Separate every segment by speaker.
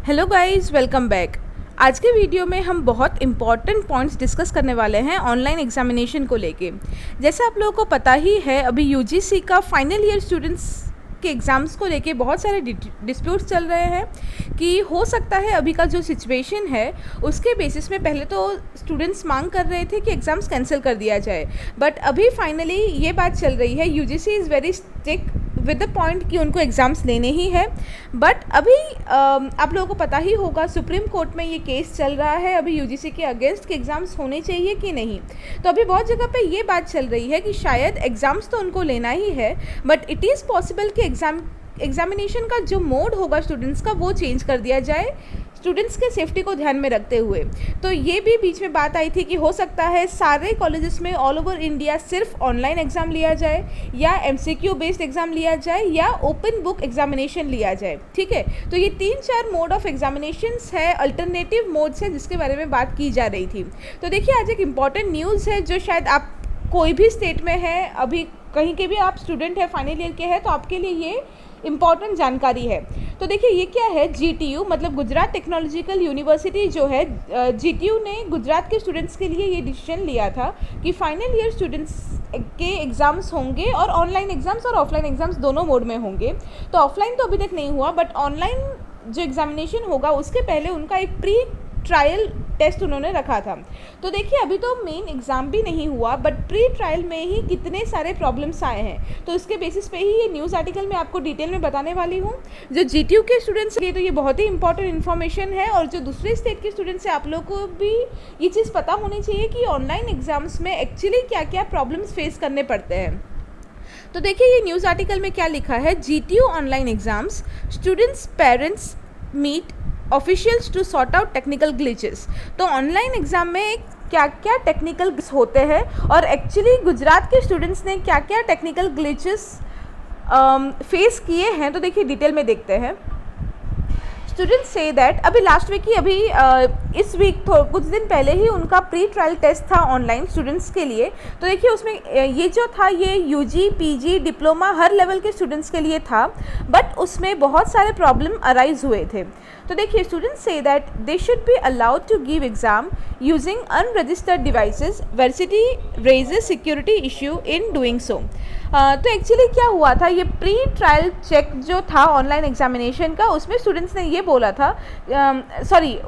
Speaker 1: Hello guys, welcome back. आज के video में हम बहुत इंपॉर्टेंट पॉइंट्स डिस्कस करने वाले हैं ऑनलाइन एग्जामिनेशन को लेके। जैसे आप लोगों को पता ही है, अभी यूजीसी का फाइनल ईयर स्टूडेंट्स के एग्ज़ाम्स को लेके बहुत सारे डिस्प्यूट्स चल रहे हैं कि हो सकता है अभी का जो सिचुएशन है उसके बेसिस में पहले तो स्टूडेंट्स मांग कर रहे थे कि एग्ज़ाम्स कैंसिल कर दिया जाए, बट अभी फाइनली ये बात चल रही है, UGC is very stick with the point कि उनको एग्ज़ाम्स लेने ही है। बट अभी आप लोगों को पता ही होगा, सुप्रीम कोर्ट में ये केस चल रहा है अभी यूजीसी के अगेंस्ट कि एग्ज़ाम्स होने चाहिए कि नहीं। तो अभी बहुत जगह पे ये बात चल रही है कि शायद एग्ज़ाम्स तो उनको लेना ही है, बट इट इज़ पॉसिबल कि एग्जामिनेशन का जो मोड होगा स्टूडेंट्स का वो चेंज कर दिया जाए, स्टूडेंट्स के सेफ्टी को ध्यान में रखते हुए। तो ये भी बीच में बात आई थी कि हो सकता है सारे कॉलेजेस में ऑल ओवर इंडिया सिर्फ ऑनलाइन एग्ज़ाम लिया जाए या एमसीक्यू बेस्ड एग्ज़ाम लिया जाए या ओपन बुक एग्जामिनेशन लिया जाए। ठीक है, तो ये 3-4 मोड ऑफ एग्जामिनेशंस है, अल्टरनेटिव मोड्स है जिसके बारे में बात की जा रही थी। तो देखिए, आज एक इम्पॉर्टेंट न्यूज़ है जो शायद आप कोई भी स्टेट में है, अभी कहीं के भी आप स्टूडेंट है, फाइनल ईयर के हैं, तो आपके लिए ये इम्पॉर्टेंट जानकारी है। तो देखिए, ये क्या है, जीटीयू मतलब गुजरात टेक्नोलॉजिकल यूनिवर्सिटी जो है, जीटीयू ने गुजरात के स्टूडेंट्स के लिए ये डिसीजन लिया था कि फाइनल ईयर स्टूडेंट्स के एग्ज़ाम्स होंगे और ऑनलाइन एग्ज़ाम्स और ऑफलाइन एग्ज़ाम्स दोनों मोड में होंगे। तो ऑफलाइन तो अभी तक नहीं हुआ, बट ऑनलाइन जो एग्ज़ामिनेशन होगा उसके पहले उनका एक प्री ट्रायल टेस्ट उन्होंने रखा था। तो देखिए, अभी तो मेन एग्ज़ाम भी नहीं हुआ, बट प्री ट्रायल में ही कितने सारे प्रॉब्लम्स आए हैं, तो उसके बेसिस पे ही ये न्यूज़ आर्टिकल मैं आपको डिटेल में बताने वाली हूँ। जो जीटीयू के स्टूडेंट्स के लिए तो ये बहुत ही इंपॉर्टेंट इन्फॉर्मेशन है, और जो दूसरे स्टेट के स्टूडेंट्स हैं आप लोगों को भी ये चीज़ पता होनी चाहिए कि ऑनलाइन एग्ज़ाम्स में एक्चुअली क्या क्या प्रॉब्लम्स फेस करने पड़ते हैं। तो देखिए, ये न्यूज़ आर्टिकल में क्या लिखा है, GTU online exams, students parents meet officials to sort out technical glitches. तो ऑनलाइन एग्ज़ाम में क्या क्या टेक्निकल होते हैं और एक्चुअली गुजरात के स्टूडेंट्स ने क्या क्या टेक्निकल ग्लिचेस फेस किए हैं, तो देखिए डिटेल में देखते हैं। स्टूडेंट्स से दैट अभी लास्ट वीक ही इस वीक कुछ दिन पहले ही उनका प्री ट्रायल टेस्ट था ऑनलाइन स्टूडेंट्स के लिए। तो देखिए, उसमें ये जो था ये यूजी पीजी डिप्लोमा हर लेवल के स्टूडेंट्स के लिए था, बट उसमें बहुत सारे प्रॉब्लम अराइज हुए थे। तो देखिए, स्टूडेंट्स से that they should be allowed to give exam using unregistered devices, varsity raises security issue in doing so. तो एक्चुअली क्या हुआ था, ये प्री ट्रायल चेक जो था ऑनलाइन एग्जामिनेशन का, उसमें स्टूडेंट्स ने ये बोला था,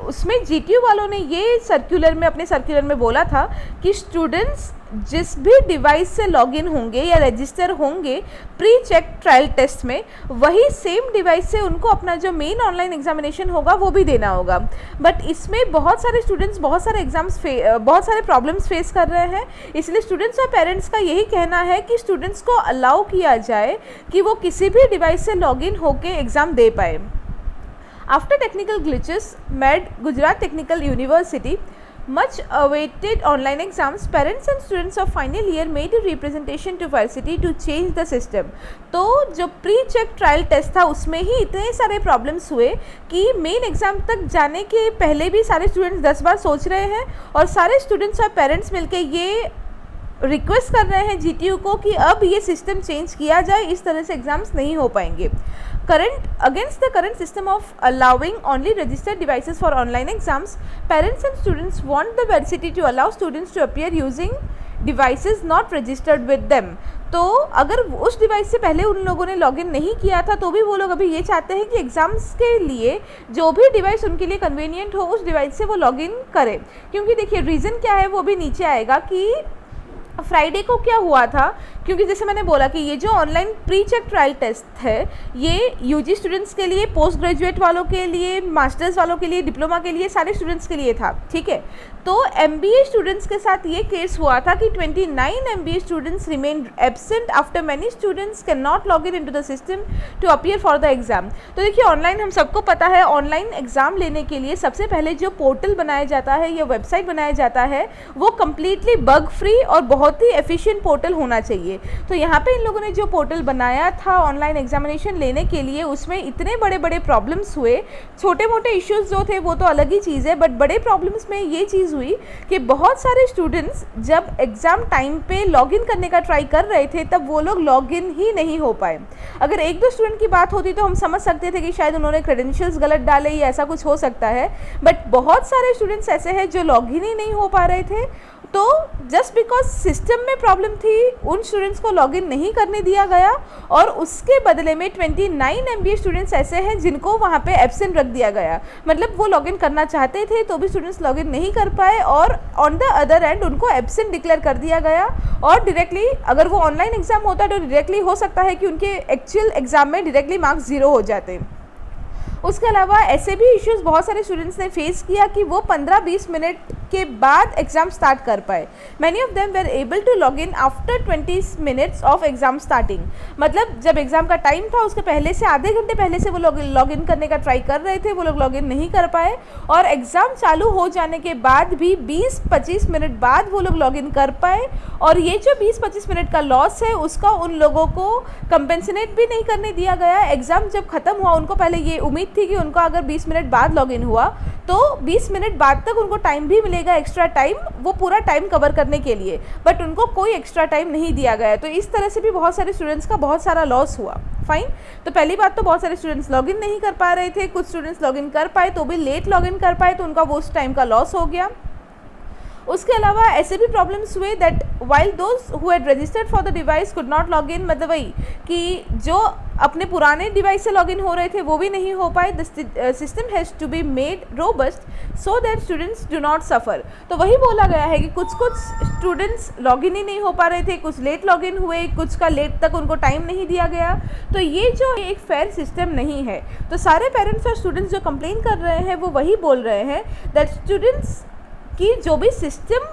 Speaker 1: उसमें जीटीयू वालों ने ये अपने सर्कुलर में बोला था कि स्टूडेंट्स जिस भी डिवाइस से लॉगिन होंगे या रजिस्टर होंगे प्री चेक ट्रायल टेस्ट में, वही सेम डिवाइस से उनको अपना जो मेन ऑनलाइन एग्जामिनेशन होगा वो भी देना होगा। बट इसमें बहुत सारे स्टूडेंट्स बहुत सारे प्रॉब्लम्स फेस कर रहे हैं, इसलिए स्टूडेंट्स और पेरेंट्स का यही कहना है कि स्टूडेंट्स को अलाउ किया जाए कि वो किसी भी डिवाइस से लॉगिन होकर एग्ज़ाम दे पाए। After technical glitches made Gujarat Technical University much awaited online exams, parents and students of final year made a representation to varsity to change the system। तो जो प्री चेक ट्रायल टेस्ट था उसमें ही इतने सारे problems हुए कि main exam तक जाने के पहले भी सारे स्टूडेंट्स 10 बार सोच रहे हैं, और सारे स्टूडेंट्स और पेरेंट्स मिलके ये रिक्वेस्ट कर रहे हैं जीटीयू को कि अब ये सिस्टम चेंज किया जाए, इस तरह से एग्ज़ाम्स नहीं हो पाएंगे। Against the current system of allowing only registered devices for online exams, parents and students want the varsity to allow students to appear using devices not registered with them। तो अगर उस डिवाइस से पहले उन लोगों ने लॉगिन नहीं किया था तो भी वो लोग अभी ये चाहते हैं कि एग्ज़ाम्स के लिए जो भी डिवाइस उनके लिए कन्वीनियंट हो उस डिवाइस से वो लॉगिन करें। क्योंकि देखिए, रीज़न क्या है वो भी नीचे आएगा कि फ्राइडे को क्या हुआ था, क्योंकि जैसे मैंने बोला कि ये जो online pre check trial test है ये यूजी स्टूडेंट्स के लिए, पोस्ट ग्रेजुएट वालों के लिए, मास्टर्स वालों के लिए, डिप्लोमा के लिए, सारे स्टूडेंट्स के लिए था। ठीक है, तो एमबीए स्टूडेंट्स के साथ ये केस हुआ था कि 29 MBA students remain absent after many students can not log in into the system to appear for the exam. तो देखिए, ऑनलाइन हम सबको पता है, ऑनलाइन एग्ज़ाम लेने के लिए सबसे पहले जो पोर्टल बनाया जाता है या वेबसाइट बनाया जाता है वो कम्प्लीटली बग फ्री और बहुत ही एफिशिएंट पोर्टल होना चाहिए। लिए। तो यहाँ पे इन लोगों ने जो पोर्टल बनाया था ऑनलाइन एग्जामिनेशन लेने के लिए, उसमें इतने बड़े बड़े प्रॉब्लम्स हुए। छोटे मोटे इश्यूज़ जो थे वो तो अलग ही चीज़ है, बट बड़े प्रॉब्लम्स में ये चीज़ हुई कि बहुत सारे स्टूडेंट्स जब एग्ज़ाम टाइम पे लॉगिन करने का ट्राई कर रहे थे तब वो लोग लॉगिन ही नहीं हो पाए। अगर एक दो स्टूडेंट की बात होती तो हम समझ सकते थे कि शायद उन्होंने क्रेडेंशियल्स गलत डाले या ऐसा कुछ हो सकता है, बट बहुत सारे स्टूडेंट्स ऐसे हैं जो लॉगिन ही नहीं हो पा रहे थे। तो जस्ट बिकॉज सिस्टम में प्रॉब्लम थी, उन स्टूडेंट्स को लॉगिन नहीं करने दिया गया और उसके बदले में 29 MBA स्टूडेंट्स ऐसे हैं जिनको वहाँ पे एब्सेंट रख दिया गया। मतलब वो लॉगिन करना चाहते थे तो भी स्टूडेंट्स लॉगिन नहीं कर पाए और ऑन द अदर एंड उनको एब्सेंट डिक्लेयर कर दिया गया। और डायरेक्टली अगर वो ऑनलाइन एग्जाम होता तो डायरेक्टली हो सकता है कि उनके एक्चुअल एग्जाम में डायरेक्टली मार्क्स 0 हो जाते। उसके अलावा ऐसे भी इश्यूज़ बहुत सारे स्टूडेंट्स ने फेस किया कि वो 15-20 मिनट के बाद एग्ज़ाम स्टार्ट कर पाए। Many of them were able to log in after 20 minutes of exam starting. मतलब जब एग्ज़ाम का टाइम था उसके पहले से आधे घंटे पहले से वो लॉग इन करने का ट्राई कर रहे थे, वो लोग लॉग इन नहीं कर पाए और एग्ज़ाम चालू हो जाने के बाद भी 20-25 मिनट बाद वो लोग लॉग इन कर पाए। और ये जो 20-25 मिनट का लॉस है उसका उन लोगों को कंपेंसेट भी नहीं करने दिया गया। एग्ज़ाम जब ख़त्म हुआ उनको पहले ये उम्मीद थी कि उनको अगर 20 मिनट बाद लॉगिन हुआ तो 20 मिनट बाद तक उनको टाइम भी मिलेगा, एक्स्ट्रा टाइम, वो पूरा टाइम कवर करने के लिए, बट उनको कोई एक्स्ट्रा टाइम नहीं दिया गया। तो इस तरह से भी बहुत सारे स्टूडेंट्स का बहुत सारा लॉस हुआ। फाइन, तो पहली बात तो बहुत सारे स्टूडेंट्स लॉगिन नहीं कर पा रहे थे, कुछ स्टूडेंट्स लॉगिन कर पाए तो भी लेट लॉगिन कर पाए तो उनका वो उस टाइम का लॉस हो गया। उसके अलावा ऐसे भी प्रॉब्लम्स हुए that while those who had registered for the device could not log इन। मतलब वही कि जो अपने पुराने डिवाइस से लॉगिन हो रहे थे वो भी नहीं हो पाए। The system has to be made robust so that students do not suffer. तो वही बोला गया है कि कुछ स्टूडेंट्स लॉगिन ही नहीं हो पा रहे थे, कुछ लेट लॉगिन हुए, कुछ का लेट तक उनको टाइम नहीं दिया गया। तो ये जो एक फेयर सिस्टम नहीं है। तो सारे पेरेंट्स और स्टूडेंट्स जो कंप्लेन कर रहे हैं वो वही बोल रहे हैं दैट स्टूडेंट्स कि जो भी सिस्टम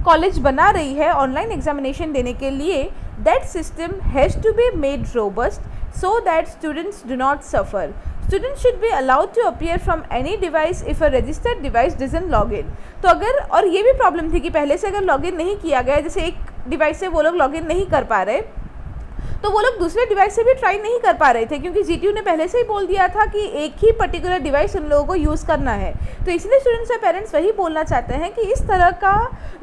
Speaker 1: कॉलेज बना रही है ऑनलाइन एग्जामिनेशन देने के लिए, that system has to be made robust so that students do not suffer. Students should be allowed to appear from any device if a registered device doesn't log in। तो अगर, और ये भी problem थी कि पहले से अगर लॉगिन नहीं किया गया, जैसे एक डिवाइस से वो लोग लॉगिन नहीं कर पा रहे तो वो लोग दूसरे डिवाइस से भी ट्राई नहीं कर पा रहे थे क्योंकि जीटीयू ने पहले से ही बोल दिया था कि एक ही पर्टिकुलर डिवाइस उन लोगों को यूज़ करना है। तो इसलिए स्टूडेंट्स और पेरेंट्स वही बोलना चाहते हैं कि इस तरह का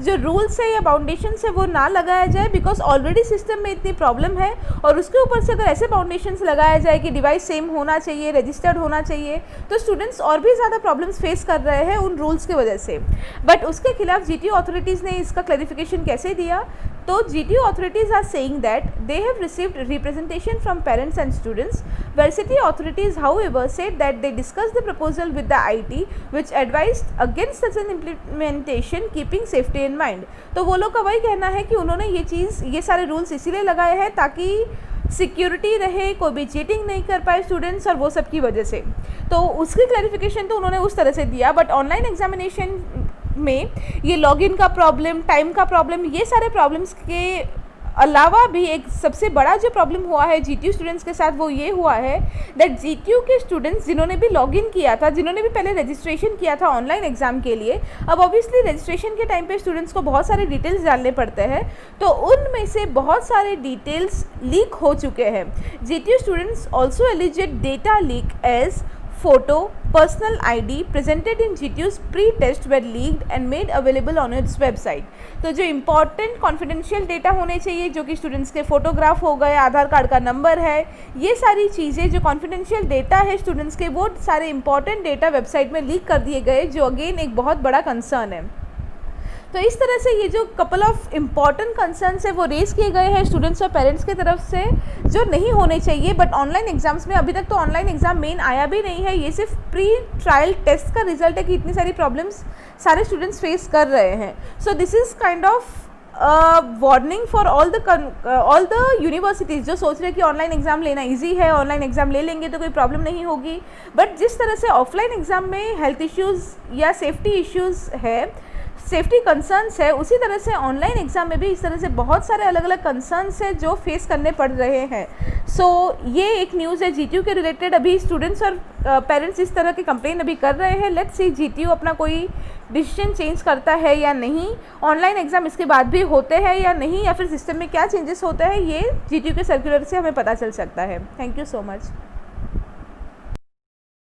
Speaker 1: जो रूल्स है या बाउंडेशंस है वो ना लगाया जाए, बिकॉज ऑलरेडी सिस्टम में इतनी प्रॉब्लम है और उसके ऊपर से अगर ऐसे बाउंडेशंस लगाया जाए कि डिवाइस सेम होना चाहिए, रजिस्टर्ड होना चाहिए, तो स्टूडेंट्स और भी ज़्यादा प्रॉब्लम्स फेस कर रहे हैं उन रूल्स की वजह से। बट उसके खिलाफ जीटीयू अथॉरिटीज़ ने इसका क्लैरिफिकेशन कैसे दिया? तो GTU authorities are saying that they have received representation from parents and students. Varsity authorities, however, said that they discussed the proposal with the IT, which advised against such an implementation, keeping safety in mind. तो वो लोग का वही कहना है कि उन्होंने ये सारे रूल्स इसीलिए लगाए हैं ताकि सिक्योरिटी रहे, कोई भी चीटिंग नहीं कर पाए स्टूडेंट्स और वो सब की वजह से। तो उसकी क्लैरिफिकेशन तो उन्होंने उस तरह से दिया। बट ऑनलाइन एग्जामिनेशन में ये लॉगिन का प्रॉब्लम, टाइम का प्रॉब्लम, ये सारे प्रॉब्लम्स के अलावा भी एक सबसे बड़ा जो प्रॉब्लम हुआ है जीटीयू स्टूडेंट्स के साथ वो ये हुआ है दैट जीटीयू के स्टूडेंट्स जिन्होंने भी लॉगिन किया था, जिन्होंने भी पहले रजिस्ट्रेशन किया था ऑनलाइन एग्जाम के लिए, अब ऑब्वियसली रजिस्ट्रेशन के टाइम पे स्टूडेंट्स को बहुत सारे डिटेल्स डालने पड़ते हैं, तो उनमें से बहुत सारे डिटेल्स लीक हो चुके हैं। GTU students also alleged data leak as photo, personal ID presented in GTU's pre-test were leaked and made available on its website। तो जो इम्पॉर्टेंट कॉन्फिडेंशियल डेटा होने चाहिए, जो कि स्टूडेंट्स के फोटोग्राफ हो गए, आधार कार्ड का नंबर है, ये सारी चीज़ें जो कॉन्फिडेंशियल डेटा है स्टूडेंट्स के, वो सारे इंपॉर्टेंट डेटा वेबसाइट में लीक कर दिए गए, जो अगेन एक बहुत बड़ा कंसर्न है। तो इस तरह से ये जो कपल ऑफ इम्पॉर्टेंट कंसर्न्स है वो रेज़ किए गए हैं स्टूडेंट्स और पेरेंट्स की तरफ से, जो नहीं होने चाहिए। बट ऑनलाइन एग्जाम्स में अभी तक तो ऑनलाइन एग्ज़ाम मेन आया भी नहीं है, ये सिर्फ प्री ट्रायल टेस्ट का रिजल्ट है कि इतनी सारी प्रॉब्लम्स सारे स्टूडेंट्स फेस कर रहे हैं। So this is kind of warning for all the universities जो सोच रहे हैं कि ऑनलाइन एग्ज़ाम लेना इजी है, ऑनलाइन एग्ज़ाम ले लेंगे तो कोई प्रॉब्लम नहीं होगी। बट जिस तरह से ऑफलाइन एग्ज़ाम में हेल्थ इश्यूज़ या सेफ्टी इश्यूज़ है, सेफ्टी कंसर्न्स है, उसी तरह से ऑनलाइन एग्ज़ाम में भी इस तरह से बहुत सारे अलग अलग कंसर्न्स है जो फेस करने पड़ रहे हैं। सो ये एक न्यूज़ है जीटीयू के रिलेटेड। अभी स्टूडेंट्स और पेरेंट्स इस तरह के कंप्लेन अभी कर रहे हैं। लेट्स सी जीटीयू अपना कोई डिसीजन चेंज करता है या नहीं, ऑनलाइन एग्ज़ाम इसके बाद भी होते हैं या नहीं, या फिर सिस्टम में क्या चेंजेस होते हैं, ये GTU के सर्कुलर से हमें पता चल सकता है। Thank you so much.